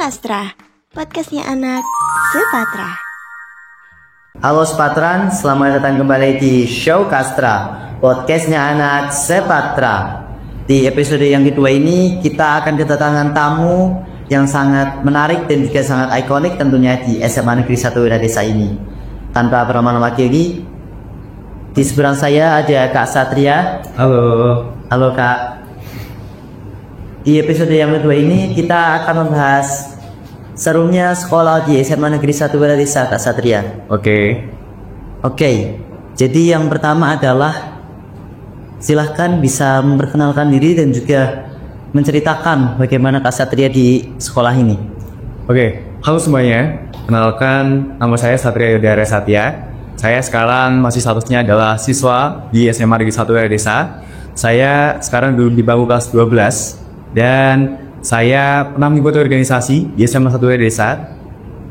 Kastra, podcastnya anak Sepatra. Halo Sepatran, selamat datang kembali di Show Kastra, podcastnya anak Sepatra. Di episode yang kedua ini kita akan kedatangan tamu yang sangat menarik dan juga sangat ikonik tentunya di SMA Negeri 1 Wiradesa ini. Tanpa berlama-lama lagi, di seberang saya ada Kak Satria. Halo Kak. Di episode yang kedua ini kita akan membahas serunya sekolah di SMA Negeri 1 Wiradesa, Kak Satria. Oke. Jadi yang pertama adalah silahkan bisa memperkenalkan diri dan juga menceritakan bagaimana Kak Satria di sekolah ini. Oke, halo semuanya. Kenalkan, nama saya Satria Yudhara Satya. Saya sekarang masih statusnya adalah siswa di SMA Negeri 1 Wiradesa. Saya sekarang duduk di bangku kelas 12 dan saya pernah mengikuti organisasi di SMA 1 Wiradesa,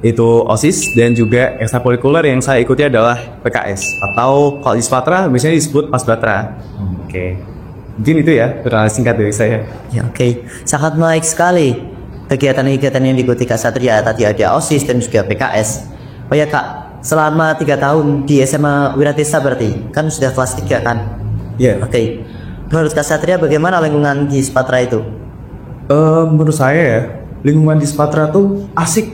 itu OSIS dan juga ekstrakurikuler yang saya ikuti adalah PKS atau kalau di Sepatra biasanya disebut Pasbatra. Oke. Mungkin itu ya perkenalan singkat dari saya. Ya, oke. Sangat menarik sekali kegiatan-kegiatan yang diikuti Kak Satria. Tadi ada OSIS dan juga PKS. Oh ya Kak, selama 3 tahun di SMA Wiradesa berarti kan sudah kelas 3 kan? Iya. Oke. Menurut Kak Satria bagaimana lingkungan di Sepatra itu? Menurut saya ya, lingkungan di Sepatra tuh asik.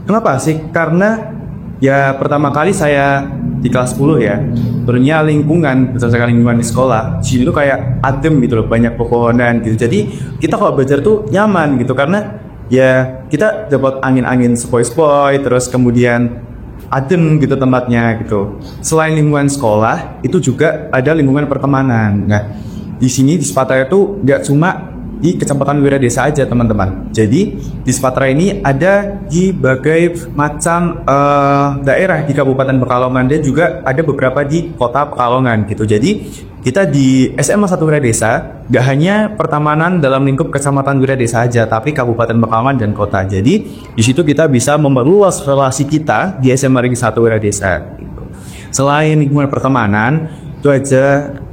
Kenapa asik? Karena ya pertama kali saya di kelas 10 ya, turunnya lingkungan, berdasarkan lingkungan di sekolah. Di sini tuh kayak adem gitu loh, banyak pepohonan gitu. Jadi kita kalau belajar tuh nyaman gitu karena ya kita dapat angin-angin sepoi-sepoi, terus kemudian adem gitu tempatnya gitu. Selain lingkungan sekolah, itu juga ada lingkungan pertemanan. Nah, di sini di Sepatra itu nggak cuma di Kecamatan Wiradesa aja teman-teman. Jadi di Sepatra ini ada di berbagai macam daerah di Kabupaten Pekalongan dan juga ada beberapa di Kota Pekalongan gitu. Jadi kita di SMA 1 Wiradesa gak hanya pertemanan dalam lingkup Kecamatan Wiradesa aja, tapi Kabupaten Pekalongan dan Kota. Jadi di situ kita bisa memperluas relasi kita di SMA Negeri 1 Wiradesa. Gitu. Selain lingkungan pertemanan, itu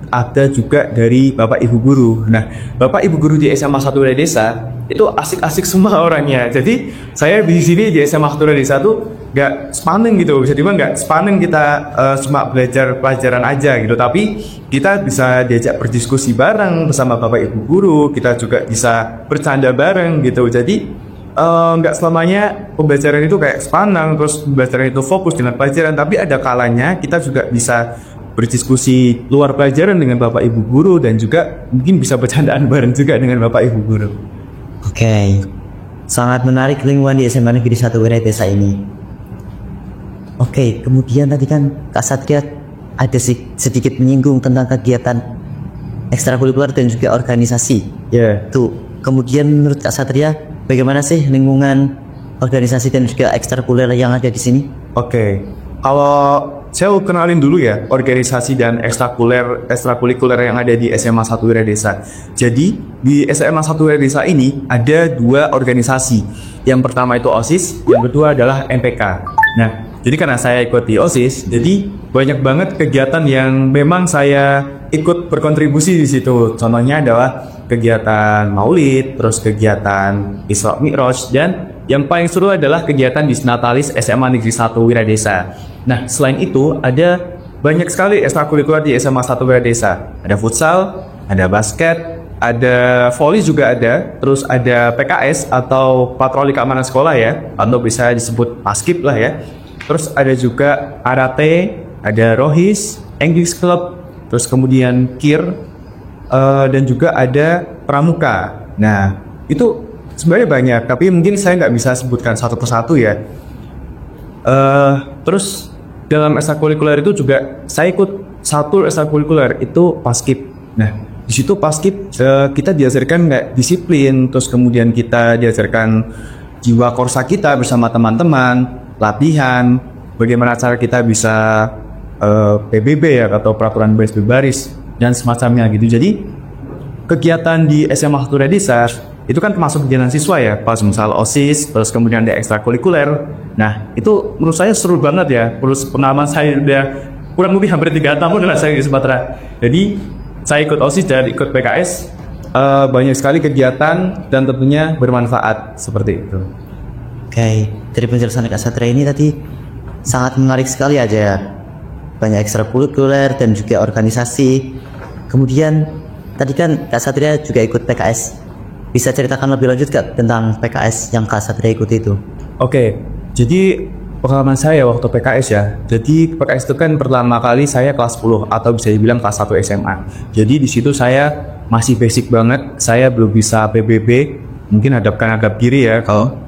ada juga dari Bapak Ibu Guru. Nah, Bapak Ibu Guru di SMA 1 Wiradesa itu asik-asik semua orangnya. Jadi saya di sini di SMA 1 Wiradesa tuh gak sepanen gitu, bisa dibilang gak sepanen kita cuma belajar pelajaran aja gitu, tapi kita bisa diajak berdiskusi bareng bersama Bapak Ibu Guru, kita juga bisa bercanda bareng gitu. Jadi nggak selamanya pembelajaran itu kayak sepanang, terus pembelajaran itu fokus dengan pelajaran, tapi ada kalanya kita juga bisa berdiskusi luar pelajaran dengan Bapak Ibu Guru dan juga mungkin bisa bercandaan bareng juga dengan Bapak Ibu Guru. Oke. Sangat menarik lingkungan di SMA Negeri 1 Wiradesa ini. Oke, kemudian tadi kan Kak Satria ada sedikit menyinggung tentang kegiatan ekstrakurikuler dan juga organisasi. Ya. Tuh, kemudian menurut Kak Satria bagaimana sih lingkungan organisasi dan juga ekstrakurikuler yang ada di sini? Oke. Kalau saya kenalin dulu ya organisasi dan ekstrakurikuler yang ada di SMA 1 Wiradesa. Jadi di SMA 1 Wiradesa ini ada 2 organisasi. Yang pertama itu OSIS, yang kedua adalah MPK. Nah, jadi karena saya ikut di OSIS, jadi banyak banget kegiatan yang memang saya ikut berkontribusi di situ. Contohnya adalah kegiatan Maulid, terus kegiatan Isra Mi'raj, dan yang paling seru adalah kegiatan Disnatalis SMA Negeri 1 Wiradesa. Nah, selain itu ada banyak sekali ekstrakurikuler di SMA 1 Wiradesa. Ada futsal, ada basket, ada volley juga ada, terus ada PKS atau patroli keamanan sekolah ya, atau bisa disebut paskib lah ya. Terus ada juga karate, ada rohis, English Club, terus kemudian kir, dan juga ada pramuka. Nah, itu sebenarnya banyak, tapi mungkin saya nggak bisa sebutkan satu persatu ya. Terus dalam ekstrakurikuler itu juga saya ikut satu ekstrakurikuler itu paskib. Nah, di situ paskib kita diajarkan kayak disiplin, terus kemudian kita diajarkan jiwa korsa kita bersama teman-teman, latihan, bagaimana cara kita bisa PBB ya atau peraturan baris berbaris dan semacamnya gitu. Jadi kegiatan di SMA 1 Wiradesa itu kan termasuk kegiatan siswa ya, pas misal OSIS, terus kemudian ada ekstrakurikuler. Nah, itu menurut saya seru banget ya. Terus pengalaman saya udah kurang lebih hampir 3 tahun dengan saya di Sumatera. Jadi saya ikut OSIS dan ikut PKS banyak sekali kegiatan dan tentunya bermanfaat seperti itu. Oke, dari penjelasan Kak Satria ini tadi sangat menarik sekali aja ya. Banyak ekstrakurikuler dan juga organisasi. Kemudian tadi kan Kak Satria juga ikut PKS. Bisa ceritakan lebih lanjut Kak tentang PKS yang Kak Satria ikuti itu? Oke, jadi pengalaman saya waktu PKS ya. Jadi PKS itu kan pertama kali saya kelas 10 atau bisa dibilang kelas 1 SMA. Jadi di situ saya masih basic banget. Saya belum bisa PBB. Mungkin hadapkan kiri ya kalau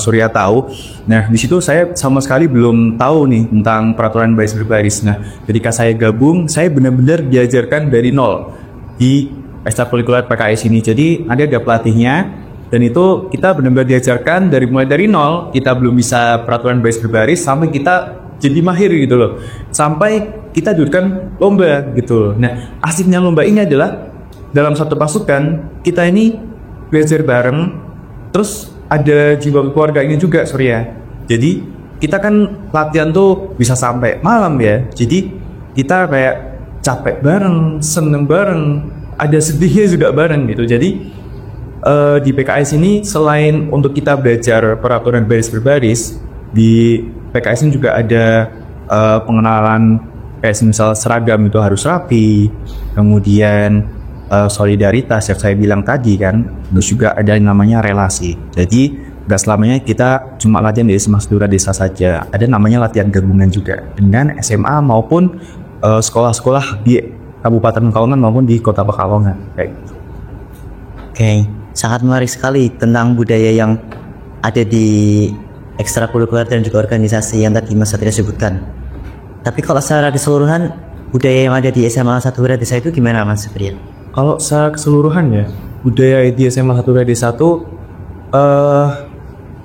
Surya tahu. Nah di situ saya sama sekali belum tahu nih tentang peraturan baris berbaris. Nah ketika saya gabung, saya benar-benar diajarkan dari nol di ekstrakurikuler PKS ini. Jadi ada pelatihnya dan itu kita benar-benar diajarkan mulai dari nol. Kita belum bisa peraturan baris berbaris sampai kita jadi mahir gitu loh. Sampai kita dudukkan lomba gitu loh. Nah asiknya lomba ini adalah dalam satu pasukan kita ini belajar bareng, terus ada jiwa keluarga ini juga Surya. Jadi kita kan latihan tuh bisa sampai malam ya. Jadi kita kayak capek bareng, seneng bareng, ada sedihnya juga bareng gitu. Jadi di PKS ini selain untuk kita belajar peraturan baris berbaris, di PKS ini juga ada pengenalan kayak misal seragam itu harus rapi, kemudian solidaritas yang saya bilang tadi kan, terus juga ada yang namanya relasi. Jadi nggak selamanya kita cuma latihan di SMA Madura Desa saja, ada namanya latihan gabungan juga dengan SMA maupun sekolah-sekolah di Kabupaten Pekalongan maupun di Kota Pekalongan kayak gitu. Oke, sangat menarik sekali tentang budaya yang ada di ekstrakurikuler dan juga organisasi yang tadi Mas Satria sebutkan. Tapi kalau secara keseluruhan budaya yang ada di SMA 1 Desa itu gimana Mas Satria? Kalau secara keseluruhan ya, budaya di SMA 1 Desa itu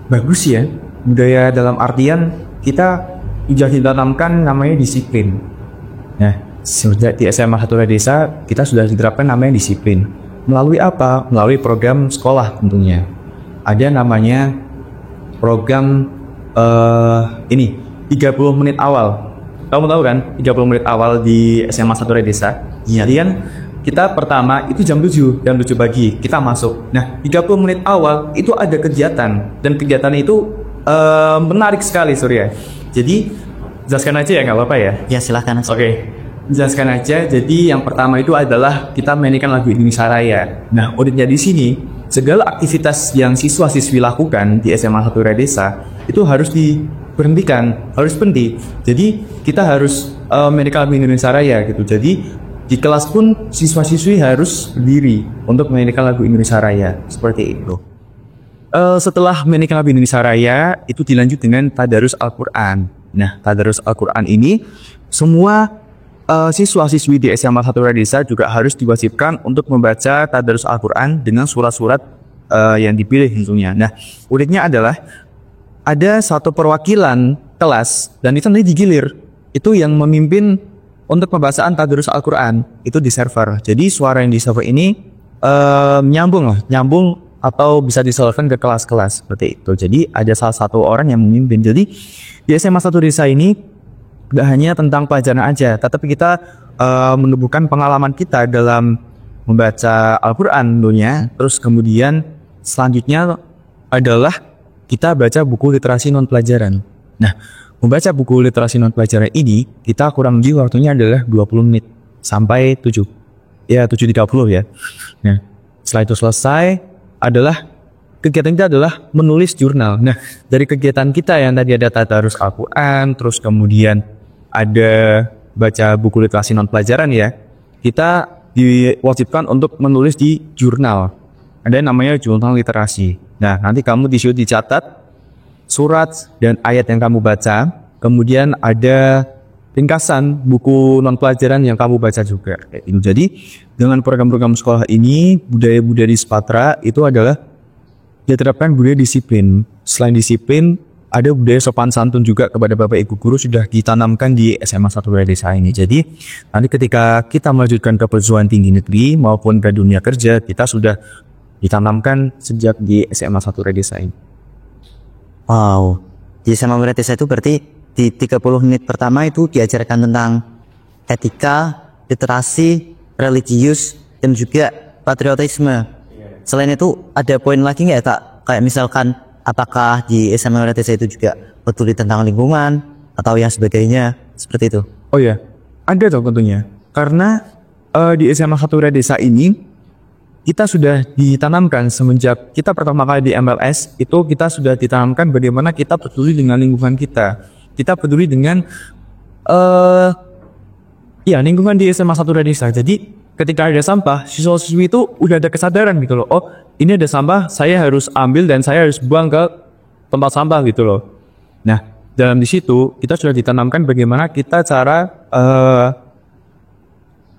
bagus ya. Budaya dalam artian kita sudah ditanamkan namanya disiplin. Nah, sejak di SMA 1 Desa kita sudah diterapkan namanya disiplin. Melalui apa? Melalui program sekolah tentunya. Ada namanya program 30 menit awal. Kamu tahu kan 30 menit awal di SMA 1 Desa? Iya. Jadi kan kita pertama itu jam 7 pagi kita masuk. Nah 30 menit awal itu ada kegiatan. Dan kegiatan itu menarik sekali Surya. Jadi jelaskan aja ya, nggak apa-apa ya? Ya silahkan. Oke, jelaskan aja. Jadi yang pertama itu adalah kita mainkan lagu Indonesia Raya. Nah uniknya di sini segala aktivitas yang siswa-siswi lakukan di SMA 1 Desa itu harus diberhentikan, harus berhenti. Jadi kita harus mainkan lagu Indonesia Raya gitu. Jadi di kelas pun siswa-siswi harus berdiri untuk mainkan lagu Indonesia Raya seperti itu. Setelah mainkan lagu Indonesia Raya itu dilanjut dengan tadarus Al-Quran. Nah tadarus Al-Quran ini semua siswa-siswi di SMA 1 Desa juga harus diwajibkan untuk membaca tadarus Al-Quran dengan surat-surat yang dipilih tentunya. Nah uniknya adalah ada satu perwakilan kelas dan itu nanti digilir. Itu yang memimpin untuk pembacaan tadarus Al-Quran itu di server. Jadi suara yang di server ini nyambung atau bisa disalurkan ke kelas-kelas seperti itu. Jadi ada salah satu orang yang memimpin. Jadi di SMA 1 Desa ini tidak hanya tentang pelajaran aja, tetapi kita menumbuhkan pengalaman kita dalam membaca Al-Quran tentunya. Terus kemudian selanjutnya adalah kita baca buku literasi non pelajaran. Nah, membaca buku literasi non pelajaran ini kita kurang lebih waktunya adalah 20 menit sampai 7. Ya 7.30 ya. Nah, setelah itu selesai adalah kegiatan kita adalah menulis jurnal. Nah, dari kegiatan kita yang tadi ada tadarus Al-Quran, terus kemudian ada baca buku literasi non pelajaran ya, kita diwajibkan untuk menulis di jurnal. Ada yang namanya jurnal literasi. Nah, nanti kamu di situ dicatat surat dan ayat yang kamu baca, kemudian ada ringkasan buku non pelajaran yang kamu baca juga. Jadi dengan program-program sekolah ini, budaya-budaya di Sepatra itu adalah diterapkan budaya disiplin. Selain disiplin, ada budaya sopan santun juga kepada Bapak Ibu Guru sudah ditanamkan di SMA 1 Desa ini. Jadi nanti ketika kita melanjutkan ke perguruan tinggi negeri maupun ke dunia kerja, kita sudah ditanamkan sejak di SMA 1 Desa ini. Wow, di SMA 1 Desa itu berarti di 30 menit pertama itu diajarkan tentang etika, literasi, religius, dan juga patriotisme. Selain itu ada poin lagi nggak Kak? Kayak misalkan apakah di SMA Desa itu juga peduli tentang lingkungan atau yang sebagainya seperti itu? Oh ya, ada dong tentunya. Karena di SMA Satu Desa ini kita sudah ditanamkan semenjak kita pertama kali di MLS itu kita sudah ditanamkan bagaimana kita peduli dengan lingkungan kita. Kita peduli dengan lingkungan di SMA Satu Desa. Jadi ketika ada sampah, siswa-siswi itu udah ada kesadaran gitu loh. Oh, ini ada sampah, saya harus ambil dan saya harus buang ke tempat sampah gitu loh. Nah, dalam di situ kita sudah ditanamkan bagaimana kita cara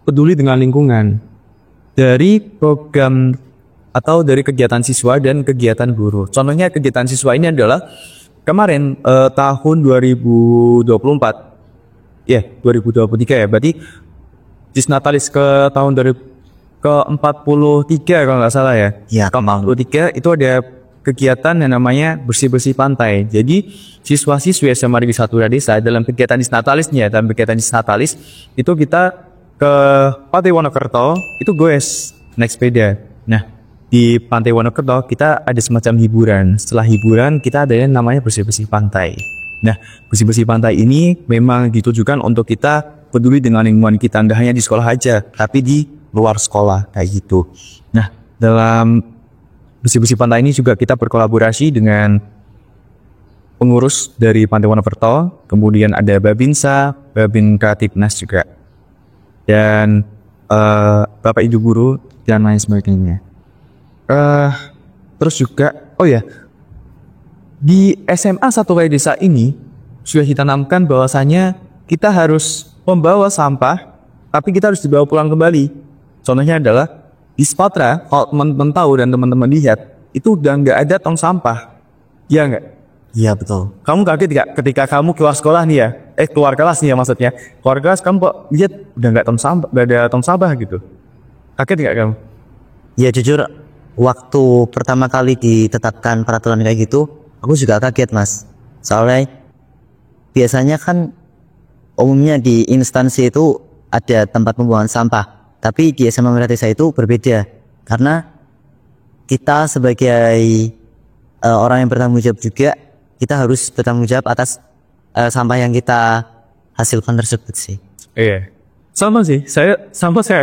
peduli dengan lingkungan. Dari program atau dari kegiatan siswa dan kegiatan guru. Contohnya kegiatan siswa ini adalah kemarin tahun 2024, 2023 ya, berarti Disnatalis ke tahun ke-43 kalau nggak salah ya. Iya, ke-43 itu ada kegiatan yang namanya bersih-bersih pantai. Jadi siswa-siswi SMA Negeri 1 Desa dalam kegiatan Disnatalisnya, dalam kegiatan Disnatalis itu kita ke Pantai Wonokerto itu goes naik sepeda. Nah, di Pantai Wonokerto kita ada semacam hiburan. Setelah hiburan kita ada yang namanya bersih-bersih pantai. Nah, bersih-bersih pantai ini memang ditujukan untuk kita peduli dengan lingkungan kita, tidak hanya di sekolah aja, tapi di luar sekolah kayak gitu. Nah, dalam bersih-bersih pantai ini juga kita berkolaborasi dengan pengurus dari Pantai Wonokerto, kemudian ada Babinsa, Babin Kreatifnas juga, dan Bapak Ibu Guru dan lain sebagainya. Terus juga, di SMA Satu Desa ini sudah ditanamkan bahwasanya kita harus membawa sampah, tapi kita harus dibawa pulang kembali. Contohnya adalah di Spatra, kalau teman-teman tahu dan teman-teman lihat, itu udah nggak ada tong sampah. Iya nggak? Iya betul. Kamu kaget nggak ketika kamu keluar sekolah nih ya? Keluar kelas nih ya maksudnya. Keluar kelas kamu kok lihat udah nggak ada tong sampah gitu. Kaget nggak kamu? Ya jujur, waktu pertama kali ditetapkan peraturan kayak gitu, aku juga kaget Mas. Soalnya biasanya kan umumnya di instansi itu ada tempat pembuangan sampah, tapi di SMA Desa itu berbeda karena kita sebagai orang yang bertanggung jawab juga, kita harus bertanggung jawab atas sampah yang kita hasilkan tersebut sih. Iya, sama sih. Saya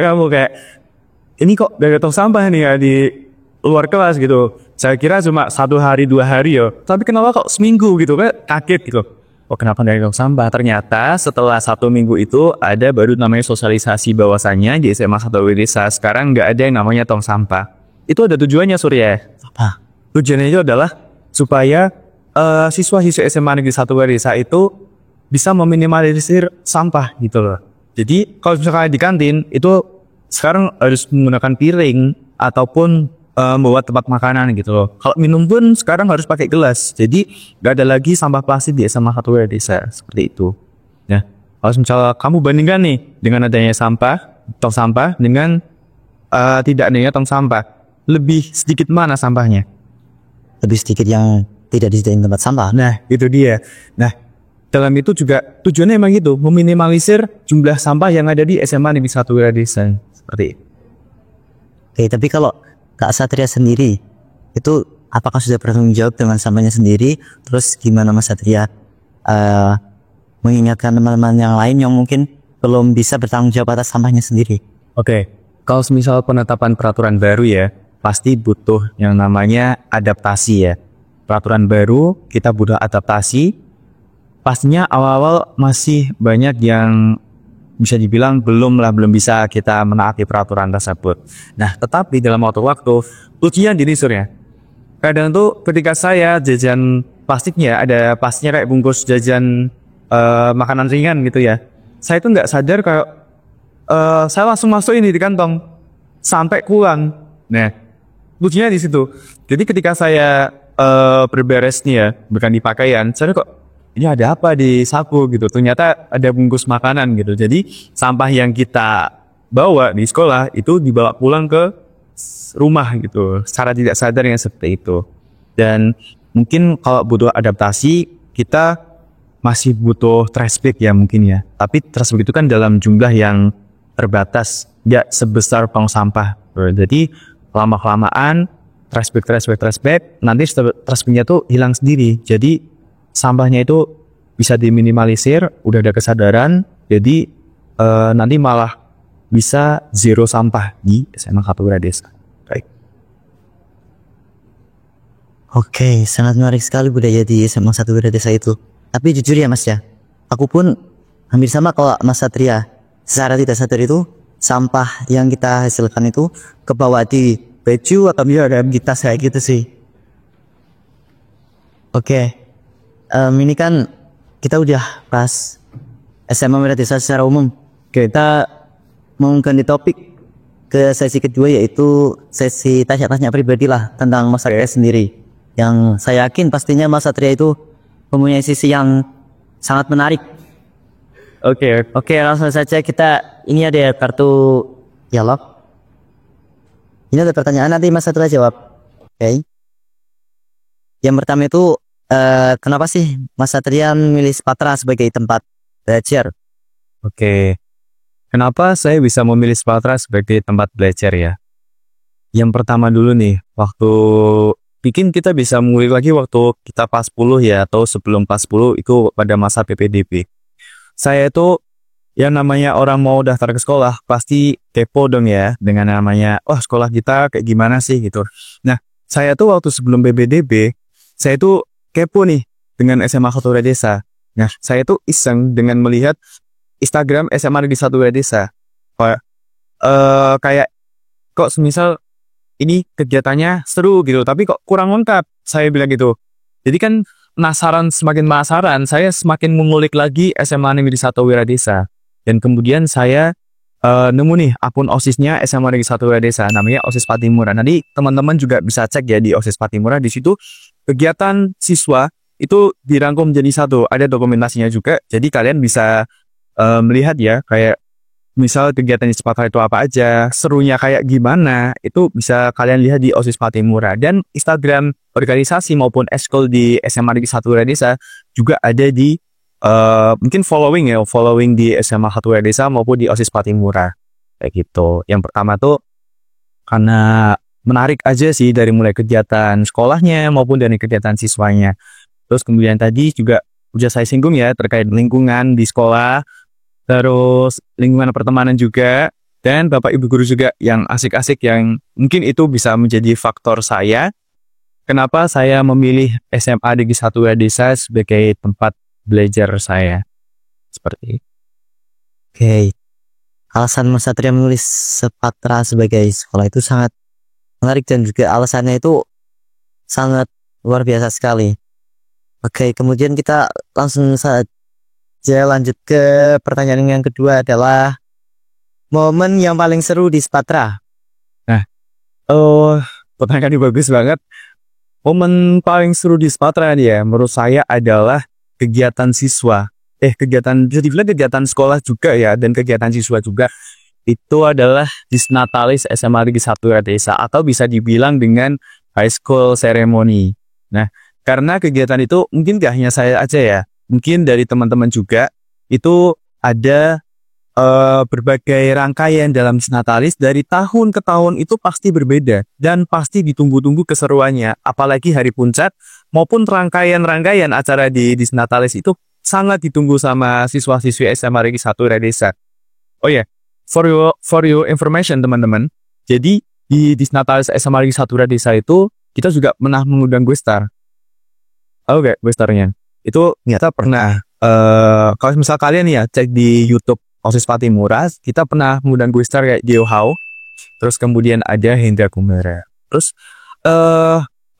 kamu kayak ini kok dari tong sampah nih ya di luar kelas gitu. Saya kira cuma 1 hari 2 hari ya, tapi kenapa kok seminggu gitu, kan kaget gitu. Oh, kenapa dari tong sampah? Ternyata setelah 1 minggu itu ada baru namanya sosialisasi bahwasannya di SMA Satu Desa sekarang nggak ada yang namanya tong sampah. Itu ada tujuannya Surya. Apa? Tujuannya itu adalah supaya siswa-siswa SMA Negeri 1 Desa itu bisa meminimalisir sampah gitu loh. Jadi kalau misalkan di kantin itu sekarang harus menggunakan piring ataupun bawa tempat makanan gitu loh. Kalau minum pun sekarang harus pakai gelas. Jadi nggak ada lagi sampah plastik di SMA Satu Desa seperti itu. Ya, kalau misalnya kamu bandingkan nih dengan adanya tong sampah dengan tidak adanya tong sampah, lebih sedikit mana sampahnya? Lebih sedikit yang tidak disediakan tempat sampah. Nah, itu dia. Nah, dalam itu juga tujuannya emang gitu, meminimalisir jumlah sampah yang ada di SMA Negeri 1 Desa seperti itu. Oke, tapi kalau Kak Satria sendiri itu apakah sudah bertanggung jawab dengan sampahnya sendiri? Terus gimana Mas Satria mengingatkan teman-teman yang lain yang mungkin belum bisa bertanggung jawab atas sampahnya sendiri? Oke, kalau misal penetapan peraturan baru ya, pasti butuh yang namanya adaptasi ya. Peraturan baru kita butuh adaptasi. Pastinya awal-awal masih banyak yang bisa dibilang belum bisa kita menaati peraturan tersebut. Nah, tetapi dalam waktu ujian di Surya. Kadang tuh ketika saya jajan plastiknya, ada plastiknya kayak bungkus jajan makanan ringan gitu ya. Saya tuh nggak sadar kayak saya langsung masuk ini di kantong sampai kurang. Nah, ujinya di situ. Jadi ketika saya berberes nih ya, berganti pakaian, saya kok ini ada apa di saku gitu, ternyata ada bungkus makanan gitu. Jadi sampah yang kita bawa di sekolah itu dibawa pulang ke rumah gitu, secara tidak sadar yang seperti itu. Dan mungkin kalau butuh adaptasi, kita masih butuh trash bag ya mungkin ya. Tapi trash bag itu kan dalam jumlah yang terbatas, nggak sebesar tong sampah Jadi lama-kelamaan trash bag, nanti trash bagnya tuh hilang sendiri. Jadi sampahnya itu bisa diminimalisir, udah ada kesadaran. Jadi nanti malah bisa zero sampah di SMA 1 Wiradesa. Baik. Oke, sangat menarik sekali budaya di SMA 1 Wiradesa itu. Tapi jujur ya Mas ya, aku pun hampir sama kalau Mas Satria. Secara tidak sadar itu sampah yang kita hasilkan itu kebawa di baju atau dalam tas kayak gitu sih. Oke, ini kan kita udah bahas SMA Wiradesa secara umum. Kita mau ganti topik ke sesi kedua, yaitu sesi tanya-tanya pribadi lah tentang Mas Satria sendiri. Yang saya yakin pastinya Mas Satria itu mempunyai sisi yang sangat menarik. Oke, langsung saja ini ada kartu dialog. Ini ada pertanyaan, nanti Mas Satria jawab. Oke. Yang pertama itu, kenapa sih Mas Satria memilih Spatra sebagai tempat belajar? Oke. Kenapa saya bisa memilih Spatra sebagai tempat belajar ya? Yang pertama dulu nih, waktu bikin kita bisa mengulik lagi waktu kita pas 10 ya, atau sebelum pas 10 itu pada masa PPDB. Saya itu yang namanya orang mau daftar ke sekolah pasti kepo dong ya dengan namanya, sekolah kita kayak gimana sih gitu. Nah, saya tuh waktu sebelum PPDB, saya tuh kepo nih dengan SMA 1 Wiradesa. Nah, saya tuh iseng dengan melihat Instagram SMA Negeri 1 Wiradesa. Kayak kok semisal ini kegiatannya seru gitu, tapi kok kurang lengkap, saya bilang gitu. Jadi kan semakin penasaran, saya semakin mengulik lagi SMA Negeri 1 Wiradesa. Dan kemudian saya nemu nih akun OSISnya SMA Negeri 1 Wiradesa, namanya OSIS Patimura. Nanti teman-teman juga bisa cek ya di OSIS Patimura. Di situ kegiatan siswa itu dirangkum menjadi satu, ada dokumentasinya juga. Jadi kalian bisa melihat ya, kayak misal kegiatan di Spatra itu apa aja, serunya kayak gimana, itu bisa kalian lihat di OSIS Patimura. Dan Instagram organisasi maupun eskul di SMA Negeri 1 Wiradesa juga ada di mungkin following di SMA 1 Wiradesa maupun di OSIS Patimura kayak gitu. Yang pertama tuh karena menarik aja sih, dari mulai kegiatan sekolahnya maupun dari kegiatan siswanya. Terus kemudian tadi juga udah saya singgung ya terkait lingkungan di sekolah, terus lingkungan pertemanan juga, dan Bapak Ibu guru juga yang asik-asik, yang mungkin itu bisa menjadi faktor saya kenapa saya memilih SMA Negeri 1 Wiradesa sebagai tempat belajar saya. Seperti itu. Oke. Alasan Mas Satria menulis Spatra sebagai sekolah itu sangat menarik, dan juga alasannya itu sangat luar biasa sekali. Oke, kemudian kita langsung saja lanjut ke pertanyaan yang kedua, adalah momen yang paling seru di Spatra. Nah, pertanyaan ini bagus banget. Momen paling seru di Spatra ya, menurut saya adalah kegiatan siswa. Bisa dibilang kegiatan sekolah juga ya, dan kegiatan siswa juga. Itu adalah Disnatalis SMA Negeri 1 Wiradesa, atau bisa dibilang dengan high school ceremony. Nah, karena kegiatan itu mungkin gak hanya saya aja ya, mungkin dari teman-teman juga, itu ada berbagai rangkaian dalam Disnatalis, dari tahun ke tahun itu pasti berbeda, dan pasti ditunggu-tunggu keseruannya. Apalagi hari puncak maupun rangkaian-rangkaian acara di Disnatalis itu sangat ditunggu sama siswa-siswi SMA Negeri 1 Wiradesa. Oh ya, for your information teman-teman, jadi di Disnatalis SMA Negeri 1 Wiradesa itu kita juga pernah mengundang Guestar. Oke, Guestarnya itu kita pernah kalau misal kalian ya cek di YouTube OSIS Patimura, kita pernah mengundang Guestar kayak Dio Hao, terus kemudian ada Hendra Kumara. Terus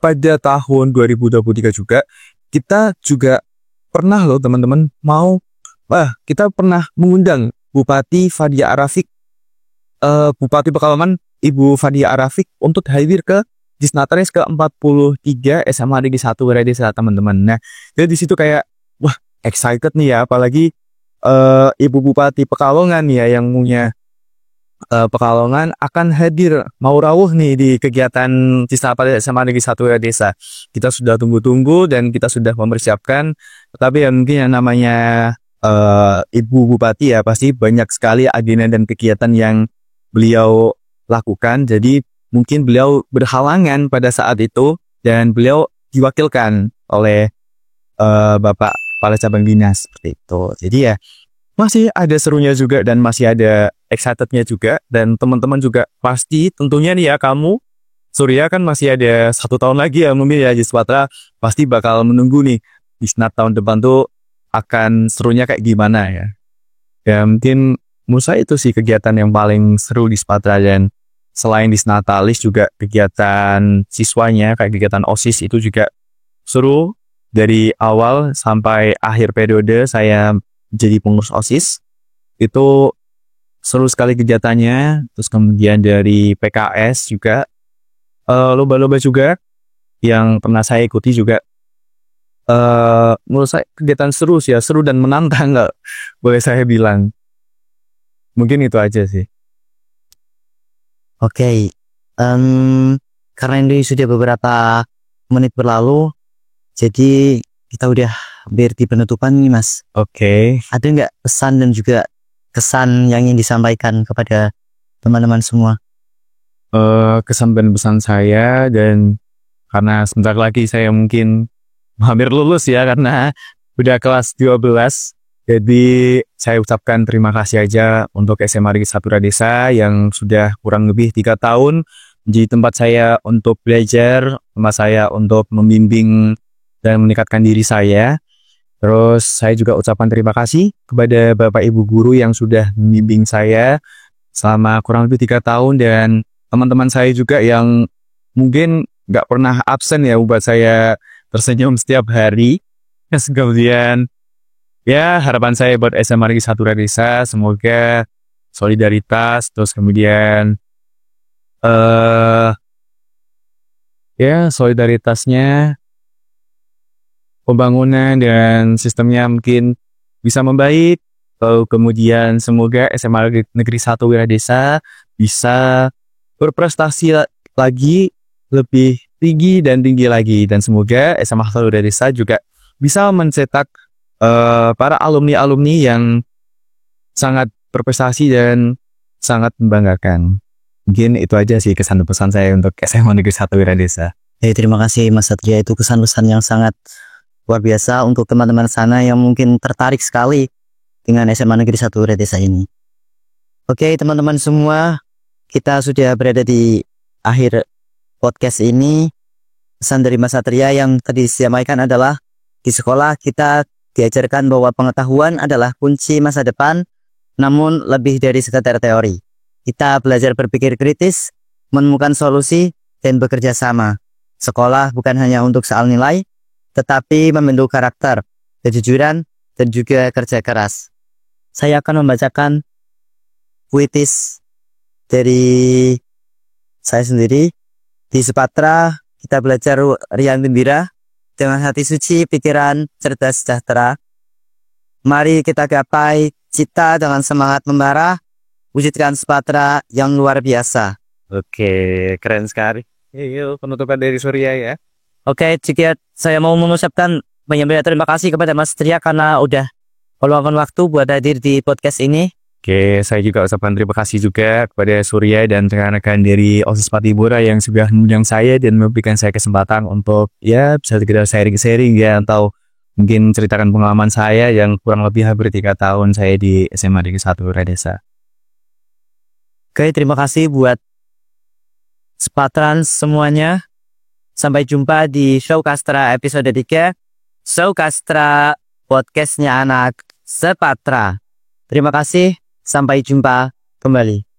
pada tahun 2023 juga kita juga pernah loh teman-teman kita pernah mengundang Bupati Fadia Arafik, Bupati Pekalongan Ibu Fadia Arafik untuk hadir ke Disnatalis ke-43 SMA Negeri 1 Wiradesa teman-teman. Nah, jadi di situ kayak excited nih ya, apalagi Ibu Bupati Pekalongan ya yang punya Pekalongan akan hadir mau rawuh nih di kegiatan Disnatalis SMA Negeri 1 Wiradesa. Kita sudah tunggu-tunggu dan kita sudah mempersiapkan, tapi ya mungkin yang namanya Ibu Bupati ya pasti banyak sekali agenda dan kegiatan yang beliau lakukan. Jadi mungkin beliau berhalangan pada saat itu dan beliau diwakilkan oleh Bapak Kepala Cabang Dinas seperti itu. Jadi ya masih ada serunya juga dan masih ada excitednya juga, dan teman-teman juga pasti tentunya nih ya, kamu Surya kan masih ada 1 tahun lagi ya mungkin ya di Spatra, pasti bakal menunggu nih di Snat tahun depan tuh akan serunya kayak gimana ya. Ya mungkin menurut saya itu sih kegiatan yang paling seru di Spatra, dan selain di Snatalis juga kegiatan siswanya kayak kegiatan OSIS itu juga seru. Dari awal sampai akhir periode saya jadi pengurus OSIS, itu seru sekali kegiatannya. Terus kemudian dari PKS juga, lomba-lomba juga yang pernah saya ikuti juga. Menurut saya kegiatan seru sih ya, seru dan menantang nggak boleh saya bilang. Mungkin itu aja sih. Oke, karena ini sudah beberapa menit berlalu, jadi kita udah hampir di penutupan nih Mas. Oke. Ada nggak pesan dan juga kesan yang ingin disampaikan kepada teman-teman semua? Kesan dan pesan saya, dan karena sebentar lagi saya mungkin hampir lulus ya karena udah kelas 12. Jadi saya ucapkan terima kasih aja untuk SMA Negeri 1 Radesa yang sudah kurang lebih 3 tahun menjadi tempat saya untuk belajar, tempat saya untuk membimbing dan meningkatkan diri saya. Terus saya juga ucapkan terima kasih kepada Bapak Ibu Guru yang sudah membimbing saya selama kurang lebih 3 tahun, dan teman-teman saya juga yang mungkin nggak pernah absen ya buat saya tersenyum setiap hari. Kemudian ya harapan saya buat SMA Negeri 1 Radesa, semoga solidaritas, terus kemudian ya solidaritasnya, pembangunan dan sistemnya mungkin bisa membaik. Lalu kemudian semoga SMA Negeri 1 Wiradesa bisa berprestasi lagi lebih tinggi dan tinggi lagi, dan semoga SMA 1 Wiradesa juga bisa mencetak para alumni-alumni yang sangat berprestasi dan sangat membanggakan. Mungkin itu aja sih kesan dan pesan saya untuk SMA Negeri 1 Wiradesa. Terima kasih Mas Satria, itu kesan-pesan yang sangat luar biasa untuk teman-teman sana yang mungkin tertarik sekali dengan SMA Negeri 1 Wiradesa ini. Oke teman-teman semua, kita sudah berada di akhir podcast ini. Pesan dari Mas Satria yang tadi disampaikan adalah, di sekolah kita diajarkan bahwa pengetahuan adalah kunci masa depan, namun lebih dari sekedar teori. Kita belajar berpikir kritis, menemukan solusi, dan bekerja sama. Sekolah bukan hanya untuk soal nilai, tetapi membentuk karakter, kejujuran, dan juga kerja keras. Saya akan membacakan puitis dari saya sendiri. Di Spatra, kita belajar riang gembira, dengan hati suci, pikiran cerdas sejahtera. Mari kita gapai cita dengan semangat membara, wujudkan Spatra yang luar biasa. Oke, keren sekali. Yuk, penutupan dari Surya ya. Oke, jika saya mau mengucapkan banyak terima kasih kepada Mas Satria karena udah meluangkan waktu buat hadir di podcast ini. Oke, saya juga ucapkan terima kasih juga kepada Surya dan rekan-rekan dari OSIS Patibura yang sudah mengundang saya dan memberikan saya kesempatan untuk ya bisa sekedar sharing-sharing ya, atau mungkin ceritakan pengalaman saya yang kurang lebih hampir 3 tahun saya di SMA Negeri 1 Radesa. Oke, terima kasih buat Spatrans semuanya. Sampai jumpa di Show Kastra episode 3. Show Kastra, podcastnya anak Sepatra. Terima kasih, sampai jumpa kembali.